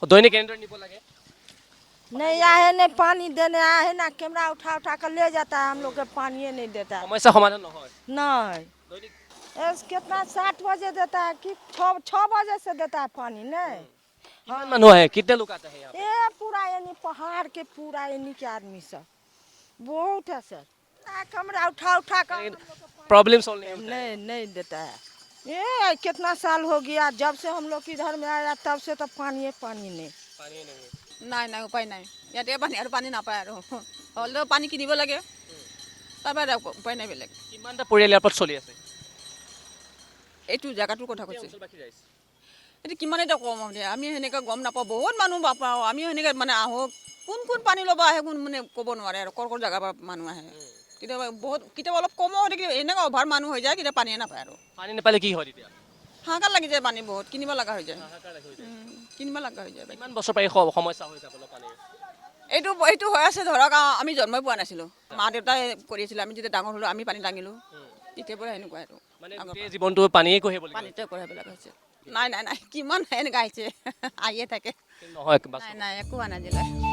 दैनिक Android Nipo लगे नहीं आए नहीं पानी देने आए है ना कैमरा उठा उठा कर ले जाता है हम लोग के पानी नहीं देता है। समस्या समाधान নহয় नहीं दैनिक कितना 7 बजे देता है कि 6 बजे से देता है पानी नहीं। किमान মানুহ আহে कितने लोग आते हैं यहाँ पे ये पूरा यानी पहाड़ के पूरा यानी के आदमी सब बहुत है सर। कमरा उठा उठा कर हम लोग को प्रॉब्लम सॉल्व नहीं होता है नहीं नहीं देता है। ये कितना साल हो गया जब से हम लोग इधर में आया तब से तो पानी नहीं। পানী नहीं নাই নাই উপায় নাই ইয়াতে পানী আৰু পানী নাপায় আৰু হ'লেও পানী কিনিব লাগে তাৰ বাহিৰে উপায় নাই বেলেগ কিমানটা পৰিয়াল ইয়াৰ ওপৰত চলি আছে এইটো জেগাটোৰ কথা কৈছে অঞ্চলবাসী ৰাইজ এইটো কিমান এটা কম হ'ব দিয়া আমি সেনেকৈ গম নাপাওঁ বহুত মানুহ পাওঁ আমি সেনেকৈ মানে আহোঁ কোন পানী ল'ব আহে কোন মানে ক'ব নোৱাৰে আৰু কৰ জেগাৰ পৰা মানুহ আহে কেতিয়াবা অলপ কমো হয় নেকি এনেকৈ অভাৰ মানুহ হৈ যায় কেতিয়াবা পানীয়ে নাপায় আৰু পানী নাপালে কি হয় তেতিয়া হাহাকাৰ লাগি যায় পানী বহুত কিনিব লগা হৈ যায় হাহাকাৰ হৈ যায় কিনিব লগা হৈ যায় কিমান বছৰ পাই সমস্যা হৈ যাবলৈ পানীৰ এইটো হৈ আছে ধৰক আমি জন্মই পোৱা নাছিলোঁ মা দেউতাই কৰি আছিলে আমি যেতিয়া ডাঙৰ হ'লোঁ আমি পানী দাঙিলোঁ তেতিয়াৰ পৰা সেনেকুৱা আৰু মানে গোটেই জীৱনটো পানীয়ে কঢ়িয়াব লাগিব পানীতে কৰাবিলাক হৈছে নাই কিমান এনেকুৱা আহিছে আহিয়ে থাকে নহয় নাই একো হোৱা নাই আজিলৈ